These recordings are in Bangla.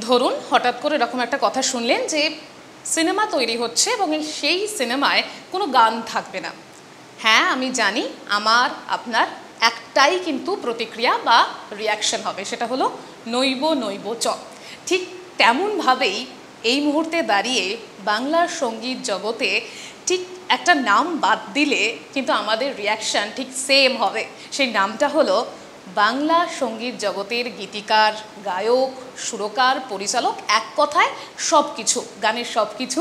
ধরুন হঠাৎ করে এরকম একটা কথা শুনলেন যে সিনেমা তৈরি হচ্ছে এবং সেই সিনেমায় কোনো গান থাকবে না। হ্যাঁ, আমি জানি আমার আপনার একটাই কিন্তু প্রতিক্রিয়া বা রিয়াকশন হবে, সেটা হলো নইব নইব চ। ঠিক তেমনভাবেই এই মুহূর্তে দাঁড়িয়ে বাংলার সঙ্গীত জগতে ঠিক একটা নাম বাদ দিলে কিন্তু আমাদের রিয়াকশান ঠিক সেম হবে। সেই নামটা হলো বাংলা সঙ্গীত জগতের গীতিকার, গায়ক, সুরকার, পরিচালক, এক কথায় সব কিছু, গানের সব কিছু,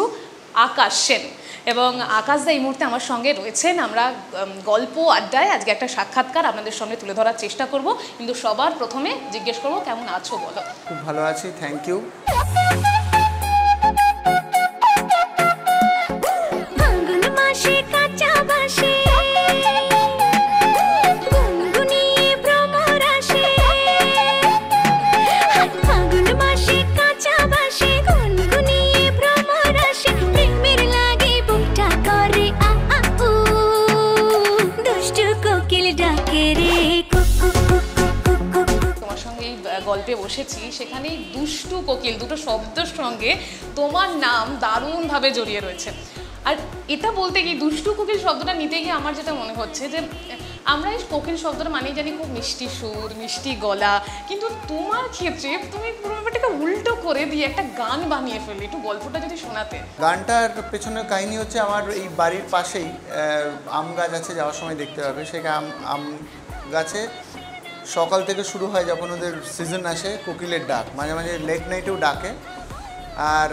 আকাশ সেন। এবং আকাশদা এই মুহূর্তে আমার সঙ্গে রয়েছেন। আমরা গল্প আড্ডায় আজকে একটা সাক্ষাৎকার আপনাদের সঙ্গে তুলে ধরার চেষ্টা করব, কিন্তু সবার প্রথমে জিজ্ঞেস করবো কেমন আছো বলো। খুব ভালো আছি, থ্যাংক ইউ। গল্পে বসেছি, সেখানেই দুষ্টু কোকিল দুটো শব্দের সঙ্গে তোমার নাম দারুণভাবে জড়িয়ে রয়েছে। আর এটা বলতে গিয়ে দুষ্টু কোকিল শব্দটা নিতে গিয়ে আমার যেটা মনে হচ্ছে যে আমরা এই কোকিল শব্দটা মানেই জানি খুব মিষ্টি সুর, মিষ্টি গলা, কিন্তু তোমার ক্ষেত্রে তুমি পুরো ব্যাপারটাকে উল্টো করে দিয়ে একটা গান বানিয়ে ফেললে। একটু গল্পটা যদি শোনাতে। গানটার পেছনের কাহিনী হচ্ছে, আমার এই বাড়ির পাশেই আম গাছ আছে, যাওয়ার সময় দেখতে পাবে। সেই আম গাছে সকাল থেকে শুরু হয়, যখন ওদের সিজন আসে, কোকিলের ডাক। মাঝে মাঝে লেট নাইটেও ডাকে। আর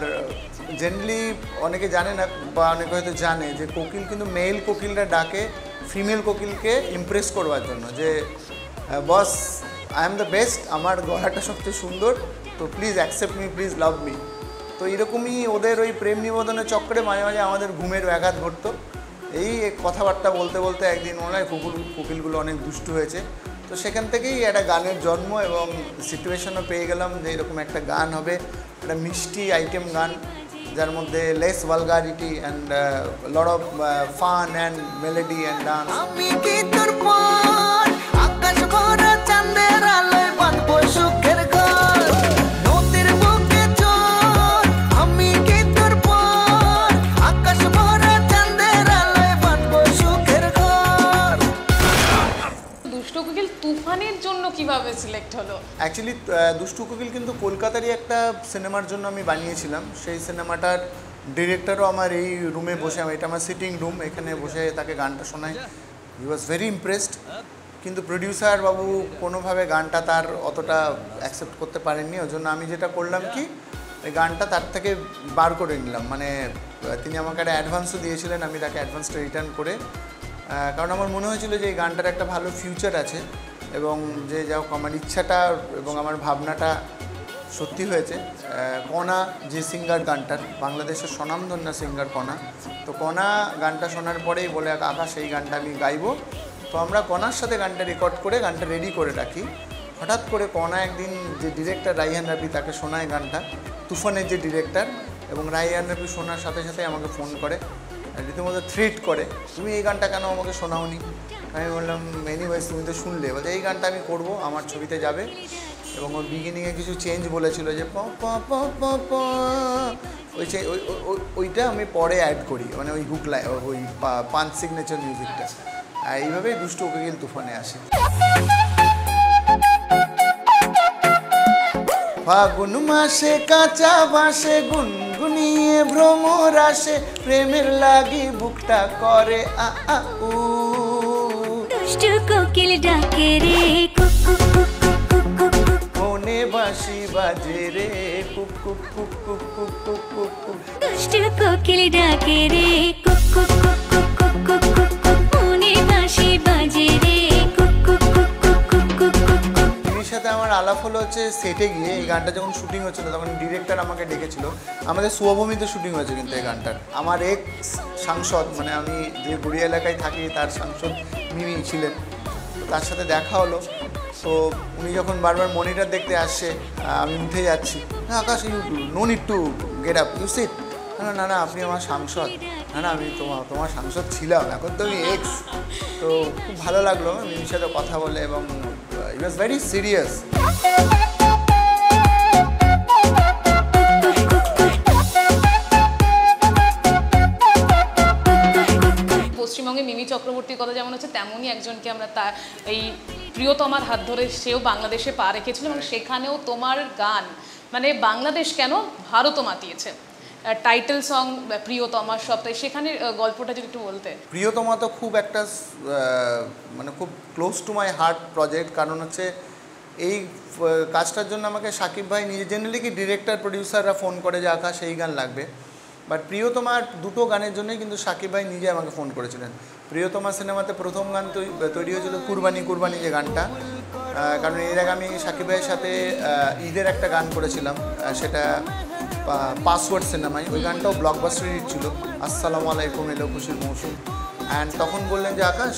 জেনারেলি অনেকে জানে না, বা অনেকে হয়তো জানে যে কোকিল কিন্তু মেল কোকিলরা ডাকে ফিমেল কোকিলকে ইমপ্রেস করবার জন্য, যে boss I am the best, আমার গলাটা সবচেয়ে সুন্দর, তো please accept me, please love me. তো এরকমই ওদের ওই প্রেম নিবেদনের চক্করে মাঝে মাঝে আমাদের ঘুমের ব্যাঘাত ঘটতো। এই কথাবার্তা বলতে বলতে একদিন মনে হয় কোকিলগুলো অনেক দুষ্টু হয়েছে, তো সেখান থেকেই একটা গানের জন্ম। এবং সিচুয়েশনও পেয়ে গেলাম যে এরকম একটা গান হবে, একটা মিষ্টি আইটেম গান, যার মধ্যে less vulgarity and lot of fun and melody and dance. তুফানের জন্য কিভাবে সিলেক্ট হলো? অ্যাকচুয়ালি দুষ্টু কোকিল কিন্তু কলকাতারই একটা সিনেমার জন্য আমি বানিয়েছিলাম। সেই সিনেমাটার ডিরেক্টরও আমার এই রুমে বসে, এটা আমার সিটিং রুম, এখানে বসে তাকে গানটা শোনায়। হি ওয়াজ ভেরি ইমপ্রেসড। কিন্তু প্রডিউসার বাবু কোনোভাবে গানটা তার অতটা অ্যাকসেপ্ট করতে পারেননি। ওই জন্য আমি যেটা করলাম কি, এই গানটা তার থেকে বার করে নিলাম। মানে তিনি আমাকে একটা অ্যাডভান্সও দিয়েছিলেন, আমি তাকে অ্যাডভান্সটা রিটার্ন করে, কারণ আমার মনে হয়েছিল যে এই গানটার একটা ভালো ফিউচার আছে, এবং যে যা আমার ইচ্ছাটা এবং আমার ভাবনাটা সত্যি হয়েছে। কণা যে সিঙ্গার গানটার, বাংলাদেশের স্বনামধন্য সিঙ্গার কণা, তো কণা গানটা শোনার পরেই বলে আকাশ এই গানটা আমি গাইবো। তো আমরা কণার সাথে গানটা রেকর্ড করে গানটা রেডি করে রাখি। হঠাৎ করে কণা একদিন, যে ডিরেক্টর রাইহান রাফি, তাকে শোনায় গানটা, তুফানের যে ডিরেক্টর, এবং রাইহান রাফি শোনার সাথে সাথে আমাকে ফোন করে, রীতিমতো থ্রেট করে, তুমি এই গানটা কেন আমাকে শোনাওনি? আমি বললাম এনিওয়েজ তুমি তো শুনলে, বলছে এই গানটা আমি করব, আমার ছবিতে যাবে। এবং ওর বিগিনিংয়ে কিছু চেঞ্জ বলেছিল, যে ওইটা আমি পরে অ্যাড করি, মানে ওই হুক লাই, ওই পাঞ্চ সিগনেচার মিউজিকটা। এইভাবেই দুষ্টু কোকিল তুফানে আসে। ফাগুন মাসে কাঁচা বাসে গুনগুনিয়ে ভ্রমর আসে, প্রেমের লাগি বুকটা করে আ আ উ। দুষ্টু কোকিল ডাকে রে cook cook cook cook cook cook, মনে বাঁশি বাজে রে cook cook cook cook cook cook cook cook. দুষ্টু কোকিল ডাকে রে cook cook cook cook cook cook cook, মনে বাঁশি বাজে রে cook cook cook cook cook cook cook. এর সাথে আমার আলাপ হলো হচ্ছে সেটে গিয়ে। এই গানটা যখন শুটিং হচ্ছিল তখন ডিরেক্টর আমাকে ডেকেছিল, আমাদের শুভভূমিতে শুটিং হয়েছে কিন্তু এই গানটার। আমার এক্স সাংসদ, মানে আমি যে গড়িয়া এলাকায় থাকি তার সাংসদ মিমি ছিলেন, তার সাথে দেখা হলো। তো উনি যখন বারবার মনিটর দেখতে আসছে, আমি উঠে যাচ্ছি, না Akash you no need to get up, you sit. না না না, আপনি আমার সাংসদ। না না, আমি তোমার সাংসদ ছিলাম, এখন তো আমি এক্স। তো খুব ভালো লাগলো মিমির সাথে কথা বলে, এবং হি ওয়াজ ভেরি সিরিয়াস। চক্রবর্তীর কথা যেমন হচ্ছে, তেমনই একজনকে আমরা এই প্রিয়তমার হাত ধরে সেও বাংলাদেশে পা রেখেছিল, এবং সেখানেও তোমার গান মানে বাংলাদেশ কেন ভারতও মাতিয়েছে। টাইটেল সং প্রিয়তমার সপ্তাহে, সেখানে গল্পটা যদি একটু বলতে। প্রিয়তমা তো খুব একটা মানে খুব close to my heart project, কারণ হচ্ছে এই কাজটার জন্য আমাকে সাকিব ভাই নিজে, জেনারেলি কি ডিরেক্টর প্রডিউসাররা ফোন করে যে আকাশ এই গান লাগবে, বাট প্রিয়তমার দুটো গানের জন্যই কিন্তু সাকিব ভাই নিজে আমাকে ফোন করেছিলেন। প্রিয়তমা সিনেমাতে প্রথম গান তৈরি হয়েছিল কুরবানি কুরবানি যে গানটা, কারণ এর আগে আমি সাকিব ভাইয়ের সাথে ঈদের একটা গান করেছিলাম, সেটা পাসওয়ার্ড সিনেমায়। ওই গানটাও ব্লকবাস্টার হিট ছিল, আসসালামু আলাইকুম এলো খুশির মৌসুম। অ্যান্ড তখন বললেন যে আকাশ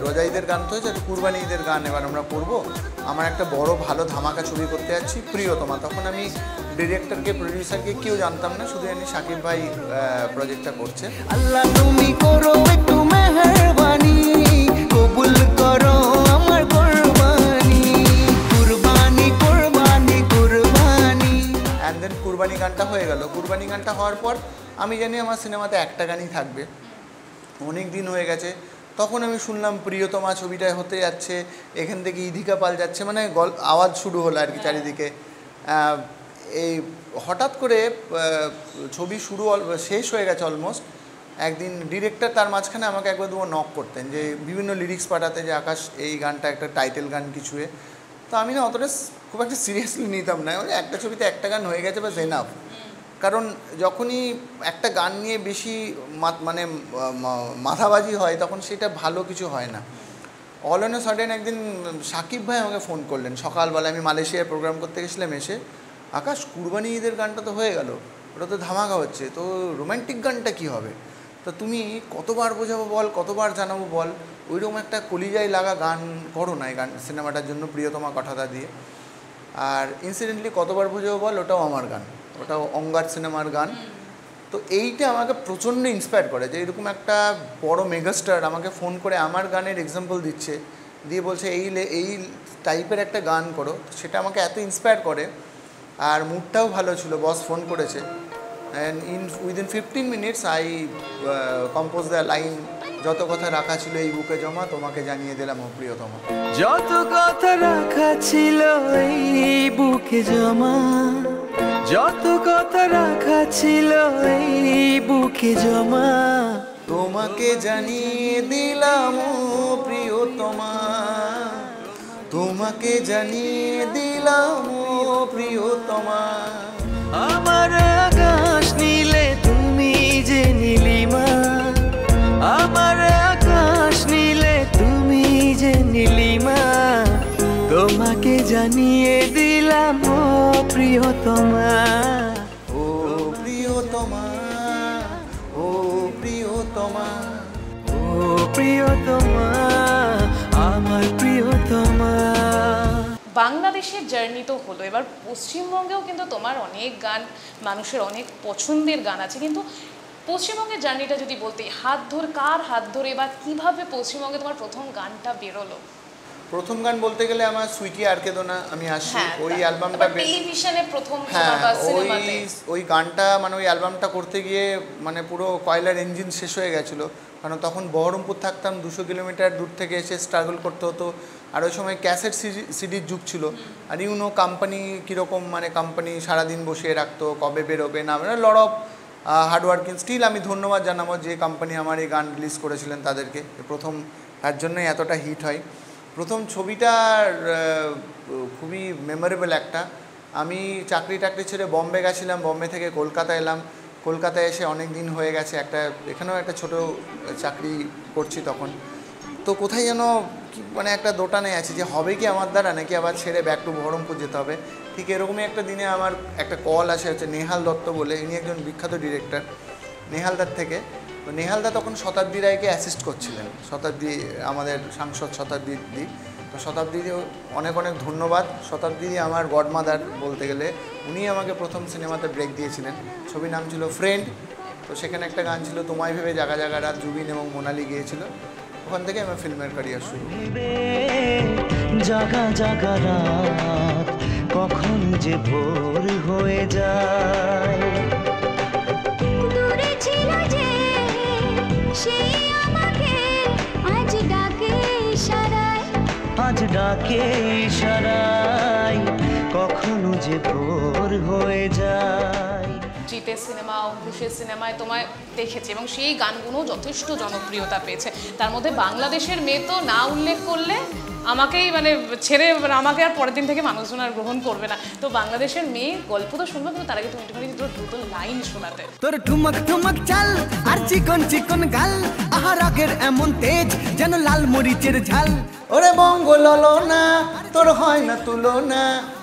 রোজা ঈদের গান তো হয়েছে, কুরবানি ঈদের গান এবার আমরা করবো, আমার একটা বড় ভালো ধামাকা ছবি করতে যাচ্ছি প্রিয়তমা। তখন আমি ডিরেক্টরকে প্রডিউসারকে কেউ জানতাম না, শুধু জানি সাকিব ভাই প্রজেক্টটা করছে। আল্লাহ তুমি করো একটু মেহেরবানি, কবুল করো আমার কুরবানি, কুরবানি কুরবানি কুরবানি। অ্যান্ড দেন কুরবানি গানটা হয়ে গেল। কুরবানি গানটা হওয়ার পর আমি জানি আমার সিনেমাতে একটা গানই থাকবে, অনেক দিন হয়ে গেছে। তখন আমি শুনলাম প্রিয়তমা ছবিটায় হতে যাচ্ছে, এখান থেকে ইধিকা পাল যাচ্ছে, মানে আওয়াজ শুরু হলো আর কি চারিদিকে। এই হঠাৎ করে ছবি শেষ হয়ে গেছে অলমোস্ট, একদিন ডিরেক্টর তার মাঝখানে আমাকে একবার দুবার নক করতেন যে বিভিন্ন লিরিক্স পাঠাতে, যে আকাশ এই গানটা একটা টাইটেল গান কিছুয়ে। তো আমি না অতটা খুব একটা সিরিয়াসলি নিতাম না, একটা ছবিতে একটা গান হয়ে গেছে বাস এনাফ। কারণ যখনই একটা গান নিয়ে বেশি মানে মাথাবাজি হয় তখন সেটা ভালো কিছু হয় না। অল অন এ সাডেন একদিন সাকিব ভাই আমাকে ফোন করলেন সকালবেলা, আমি মালয়েশিয়ায় প্রোগ্রাম করতে গেছিলাম, এসে আকাশ কুরবানি ঈদের গানটা তো হয়ে গেল, ওটা তো ধামাকা হচ্ছে, তো রোম্যান্টিক গানটা কি হবে, তো তুমি কতবার বোঝাবো বল, কতবার জানাবো বল, ওইরকম একটা কলিজায় লাগা গান করো না এই গান সিনেমাটার জন্য প্রিয়তমা কথাটা দিয়ে। আর ইনসিডেন্টলি কতবার বোঝাবো বল ওটাও আমার গান, ওটাও অঙ্গার সিনেমার গান। তো এইটা আমাকে প্রচণ্ড ইন্সপায়ার করে যে এরকম একটা বড় মেগাস্টার আমাকে ফোন করে আমার গানের এক্সাম্পল দিচ্ছে, দিয়ে বলছে এই টাইপের একটা গান করো, সেটা আমাকে এত ইন্সপায়ার করে। আর মুডটাও ভালো ছিল, বস ফোন করেছে, and within 15 minutes I compose the line, যত কথা রাখা ছিল এই বুকে জমা, তোমাকে জানিয়ে দিলাম ও প্রিয়তমা। যত কথা রাখা ছিল এই বুকে জমা, যত কথা রাখা ছিল এই বুকে জমা, তোমাকে জানিয়ে দিলাম ও প্রিয়তমা, তোমাকে জানিয়ে দিলাম ও প্রিয়তমা। আমার আকাশ নীলে তুমি যে নীলিমা, আমার আকাশ নীলে তুমি যে নীলিমা, তোমাকে জানিয়ে দিলাম ও প্রিয়তমা, ও প্রিয়তমা, ও প্রিয়তমা, ও প্রিয়তমা, আমার প্রিয়তমা। বাংলাদেশের জার্নি তো হলো, এবার পশ্চিমবঙ্গেও কিন্তু তোমার অনেক গান, মানুষের অনেক পছন্দের গান আছে, কিন্তু পশ্চিমবঙ্গের জার্নিটা যদি বলতে, কার হাত ধরে বা কিভাবে পশ্চিমবঙ্গে তোমার প্রথম গানটা বেরোলো? প্রথম গান বলতে গেলে আমার সুইটি আর কেদোনা আমি আসি, ওই অ্যালবামটা টেলিভিশনে প্রথম, হ্যাঁ সিনেমাতে ওই গানটা মানে ওই অ্যালবামটা করতে গিয়ে মানে পুরো কয়লার ইঞ্জিন শেষ হয়ে গেছিলো, কারণ তখন বহরমপুর থাকতাম, 200 কিলোমিটার দূর থেকে এসে স্ট্রাগল করতে হতো। আর ওই সময় ক্যাসেট সিডির যুগ ছিল, আর কোম্পানি কীরকম, মানে কোম্পানি সারাদিন বসিয়ে রাখতো, কবে বেরোবে না, মানে লট অফ হার্ডওয়ার্কিং। স্টিল আমি ধন্যবাদ জানাবো যে কোম্পানি আমার এই গান রিলিজ করেছিলেন তাদেরকে, প্রথম তার জন্যই এতটা হিট হয়। প্রথম ছবিটার খুবই মেমোরেবল একটা, আমি চাকরি ছেড়ে বম্বে গেছিলাম, বম্বে থেকে কলকাতা এলাম, কলকাতায় এসে অনেক দিন হয়ে গেছে, এখানেও একটা ছোট চাকরি করছি তখন। তো কোথায় যেন মানে একটা দোটানে আছে যে হবে কি আমার দ্বারা, নাকি আবার ছেড়ে ব্যাক টু বহরমপুর যেতে হবে। ঠিক এরকমই একটা দিনে আমার একটা কল আসে, হচ্ছে নেহাল দত্ত বলে, ইনি একজন বিখ্যাত ডিরেক্টর, নেহালদার থেকে। তো নেহালদা তখন শতাব্দী রায়কে অ্যাসিস্ট করছিলেন, আমাদের সাংসদ শতাব্দী দি। তো শতাব্দীও অনেক অনেক ধন্যবাদ, শতাব্দী আমার গডমাদার বলতে গেলে, উনি আমাকে প্রথম সিনেমাতে ব্রেক দিয়েছিলেন। ছবির নাম ছিল ফ্রেন্ড, তো সেখানে একটা গান ছিল তোমায় ভেবে জাগা জাগা রাত, জুবিন এবং মোনালি গিয়েছিল, ওখান থেকে আমার ফিল্মের ক্যারিয়ার শুরু। জাগা জাগা রাত কখন যে ভোর হয়ে যায়, দূরে ছিল যে সেই আমাকে ডাকে ইশারায় কখনো যে ভোর হয়ে যায়। জিতের সিনেমা, অঙ্কুশের সিনেমায় তোমায় দেখেছি এবং সেই গানগুলো যথেষ্ট জনপ্রিয়তা পেয়েছে। তার মধ্যে বাংলাদেশের মেয়ে তো না উল্লেখ করলে আমাকেই মানে ছেড়ে আমাকে আর পরের দিন থেকে মানুষজন আর গ্রহণ করবে না। তো বাংলাদেশের মেয়ে গল্প তো শুনবো, কিন্তু তার আগে তুমি একটুখানি দ্রুত লাইন শোনাতে। তোর ঠুমক ঠুমক চাল আর চিকন চিকন গাল, আহা রাগের এমন তেজ যেন লাল মরিচের ঝাল। ওরে বঙ্গ ললনা তোর হয় না তুলনা,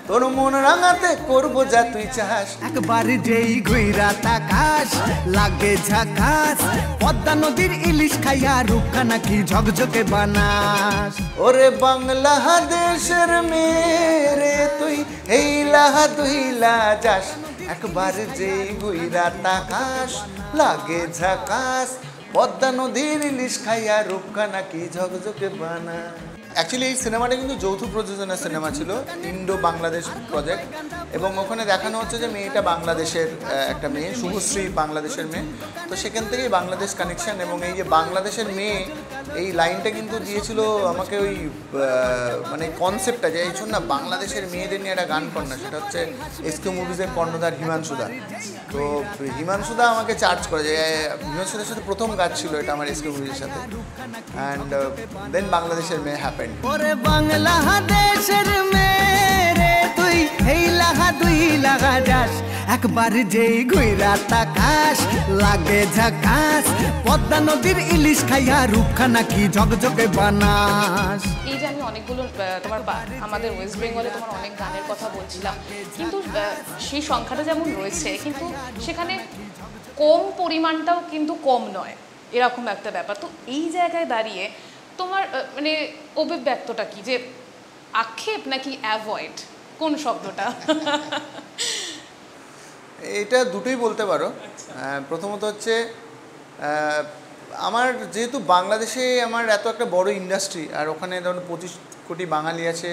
তোর মন রাঙাতে করবো যা তুই চাস। একবার যেই ঘুইরা তাকাস লাগে ঝাকাস, পদ্মা নদীর ইলিশ খাইয়া রূপখানা কি ঝকঝকে বানাস। ওরে বাংলা দেশের মেরে তুই হেইলা দুইলা যাস, একবার যেই ঘুইরা তাকাস লাগে ঝাকাস, পদ্মা নদীর ইলিশ খাইয়া রূপখানা কি ঝকঝকে বানাস। অ্যাকচুয়ালি এই সিনেমাটা কিন্তু যৌথ প্রযোজনার সিনেমা ছিল, ইন্ডো বাংলাদেশ প্রজেক্ট, এবং ওখানে দেখানো হচ্ছে যে মেয়েটা বাংলাদেশের একটা মেয়ে, শুভশ্রী বাংলাদেশের মেয়ে, তো সেখান থেকেই বাংলাদেশ কানেকশন। এবং এই যে বাংলাদেশের মেয়ে এই লাইনটা কিন্তু দিয়েছিল আমাকে ওই মানে কনসেপ্টটা যে এই শোন না বাংলাদেশের মেয়েদের নিয়ে একটা গান কর না, সেটা হচ্ছে এসকে মুভিজের কর্ণধার হিমাংশুদা। তো হিমাংশুদা আমাকে চার্জ করে যে হিমাংশুদার সাথে প্রথম কাজ ছিল এটা আমার এসকে মুভিজের সাথে, অ্যান্ড দেন বাংলাদেশের মেয়ে হ্যাপেন্ড। ওরে বাংলাদেশের মেরে তুই হেইলা দুইলা যাস, একবার যেই ঘুইরা তাকাস লাগে ঝাকাস, পদ্মা নদীর ইলিশ খাইয়া রূপখানা কি ঝকঝকে বানাস। এই যে আমি অনেকগুলো তোমার আমাদের ওয়েস্ট বেঙ্গলে তোমার অনেক গানের কথা বলছিলাম, কিন্তু সেই সংখ্যাটা যেমন রয়েছে কিন্তু সেখানে কম পরিমাণটাও কিন্তু কম নয়, এরকম একটা ব্যাপার। তো এই জায়গায় দাঁড়িয়ে তোমার মানে অভিব্যক্তটা কি, যে আক্ষেপ নাকি অ্যাভয়েড, কোন শব্দটা? এটা দুটোই বলতে পারো। প্রথমত হচ্ছে আমার যেহেতু বাংলাদেশে আমার এত একটা বড় ইন্ডাস্ট্রি, আর ওখানে ধরুন 25 কোটি বাঙালি আছে,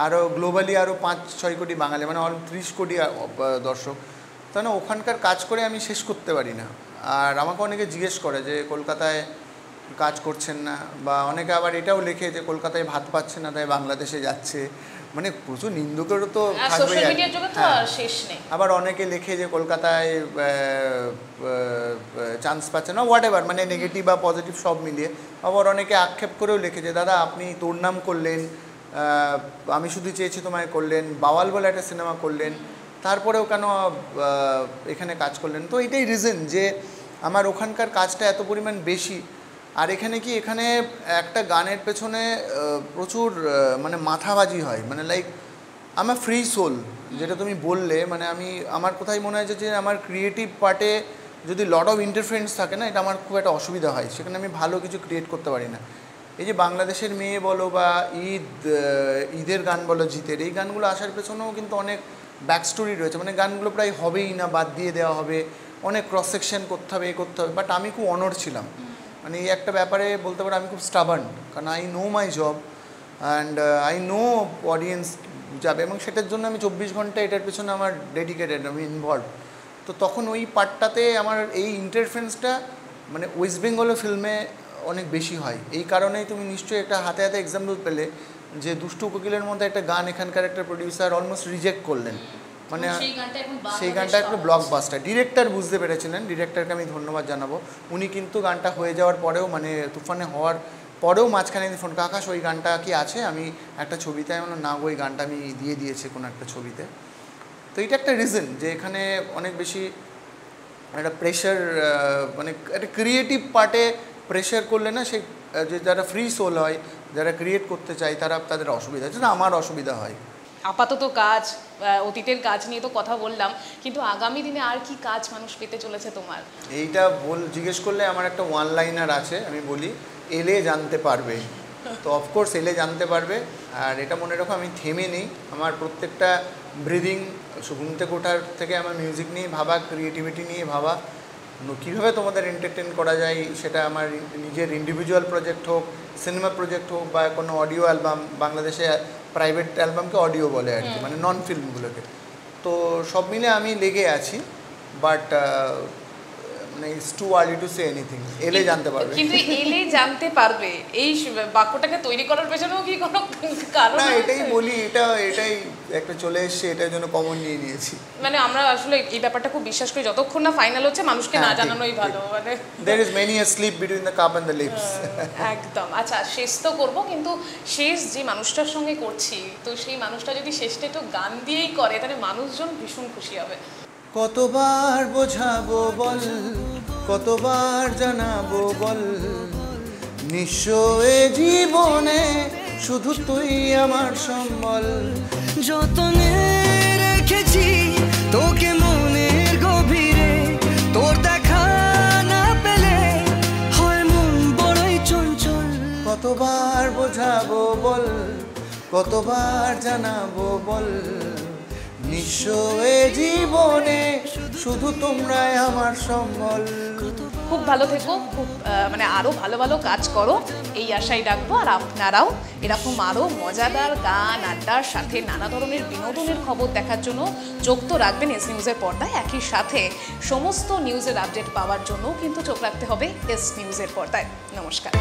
আরও গ্লোবালি আরও 5-6 কোটি বাঙালি, মানে 30 কোটি দর্শক, তাহলে ওখানকার কাজ করে আমি শেষ করতে পারি না। আর আমাকে অনেকে জিজ্ঞেস করে যে কলকাতায় কাজ করছেন না, বা অনেকে আবার এটাও লেখে যে কলকাতায় ভাত পাচ্ছে না তাই বাংলাদেশে যাচ্ছে, মানে প্রচুর নিন্দুকেরও তো থাকবেই। আবার অনেকে লেখে যে কলকাতায় চান্স পাচ্ছে না, হোয়াট এভার, মানে নেগেটিভ বা পজিটিভ সব মিলিয়ে। আবার অনেকে আক্ষেপ করেও লিখে যে দাদা আপনি তোর নাম করলেন, আমি শুধু চেয়েছি তোমায় করলেন, বাওয়াল বলে একটা সিনেমা করলেন, তারপরেও কেন এখানে কাজ করলেন। তো এটাই রিজন যে আমার ওখানকার কাজটা এত পরিমাণ বেশি, আর এখানে কি এখানে একটা গানের পেছনে প্রচুর মানে মাথাবাজি হয়, মানে লাইক আমার ফ্রি সোল যেটা তুমি বললে, মানে আমার কোথায় মনে হয় যে আমার ক্রিয়েটিভ পার্টে যদি লট অফ ইন্টারফারেন্স থাকে না, এটা আমার খুব একটা অসুবিধা হয়, সেখানে আমি ভালো কিছু ক্রিয়েট করতে পারি না। এই যে বাংলাদেশের মেয়ে বলো বা ঈদের গান বলো জিতের, এই গানগুলো আসার পেছনেও কিন্তু অনেক ব্যাক স্টোরি রয়েছে, মানে গানগুলো প্রায় হবেই না, বাদ দিয়ে দেওয়া হবে, অনেক ক্রস সেকশন করতে হবে, করতে হবে। বাট আমি খুব অনড় ছিলাম, মানে এই একটা ব্যাপারে বলতে পারো আমি খুব স্টাবার্ন, কারণ I know my job and I know audience যাবে, এবং সেটার জন্য আমি 24 ঘন্টা এটার পেছনে আমার ডেডিকেটেড, আমি ইনভলভ। তো তখন ওই পার্টটাতে আমার এই ইন্টারফারেন্সটা মানে ওয়েস্ট বেঙ্গলের ফিল্মে অনেক বেশি হয়। এই কারণেই তুমি নিশ্চয়ই একটা হাতে হাতে এক্সাম্পল পেলে যে দুষ্টু কোকিলের মধ্যে একটা গান এখানকার একটা প্রডিউসার অলমোস্ট রিজেক্ট করলেন, মানে সেই গানটা একটা ব্লকবাস্টার। ডিরেক্টর বুঝতে পেরেছিলেন, ডিরেক্টরকে আমি ধন্যবাদ জানাবো। উনি কিন্তু গানটা হয়ে যাওয়ার পরেও, মানে তুফানে হওয়ার পরেও মাঝখানে ফোন আকাশ ওই গানটা কি আছে, আমি একটা ছবিতে, আমি না ওই গানটা আমি দিয়ে দিয়েছি কোনো একটা ছবিতে। তো এটা একটা রিজন যে এখানে অনেক বেশি একটা প্রেশার, মানে একটা ক্রিয়েটিভ পার্টে প্রেশার করলে না, সে যে যারা ফ্রি সোল হয়, যারা ক্রিয়েট করতে চায় তাদের অসুবিধা হয়, আমার অসুবিধা হয়। আপাতত কাজ, অতীতের কাজ নিয়ে তো কথা বললাম, কিন্তু আগামী দিনে আর কি কাজ মানুষ পেতে চলেছে তোমার? এইটা জিজ্ঞেস করলে আমার একটা ওয়ান লাইনার আছে, আমি বলি এলে জানতে পারবে। তো অফকোর্স এলে জানতে পারবে। আর এটা মনে রাখো আমি থেমে নেই, আমার প্রত্যেকটা ব্রিদিং ঘুম থেকে ওঠার থেকে আমার মিউজিক নিয়ে ভাবা, ক্রিয়েটিভিটি নিয়ে ভাবা, কীভাবে তোমাদের এন্টারটেন করা যায়, সেটা আমার নিজের ইন্ডিভিজুয়াল প্রজেক্ট হোক, সিনেমা প্রজেক্ট হোক, বা কোনো অডিও অ্যালবাম, বাংলাদেশে প্রাইভেট অ্যালবামকে অডিও বলে আর কি, মানে নন ফিল্মগুলোকে। তো সব মিলে আমি লেগে আছি, বাট মানে it's too early to say anything, এলে জানতে পারবে। কিন্তু এলে জানতে পারবে এই বাক্যটাকে তৈরি করার পেছনেও কি কোনো কারণ না, আছে? এটাই বলি, এটাই একটা চলে এসছে, এটার জন্য কমন নিয়ে নিয়েছি। মানে আমরা আসলে এই ব্যাপারটা খুব বিশ্বাস করি, যতক্ষণ না ফাইনাল হচ্ছে মানুষকে না হ্যাঁ, ঠিক, জানানোই ভালো। মানে There is many a sleep between the cup and the lips. একদম। আচ্ছা, শেষ তো করবো, কিন্তু শেষ যে মানুষটার সঙ্গে করছি, তো সেই মানুষটা যদি শেষটা একটু গান দিয়েই করে তাহলে মানুষজন ভীষণ খুশি হবে। কতবার বোঝাবো বল, কতবার জানাবো বল, নিঃস্ব এ জীবনে শুধু তুই আমার সম্বল। যতনে রেখেছি তোকে মনের গভীরে, তোর দেখা না পেলে হয় মন বড়ই চঞ্চল। কতবার বোঝাবো বল, কতবার জানাবো বল, নিঃস্ব এ জীবনে শুধু তোমরাই আমার সম্বল। খুব ভালো থেকো, খুব মানে আরও ভালো ভালো কাজ করো, এই আশাই রাখবো। আর আপনারাও এরকম আরও মজাদার গান আড্ডার সাথে নানা ধরনের বিনোদনের খবর দেখার জন্য চোখ তো রাখবেন এস নিউজের পর্দায়। একই সাথে সমস্ত নিউজের আপডেট পাওয়ার জন্য কিন্তু চোখ রাখতে হবে এস নিউজের পর্দায়। নমস্কার।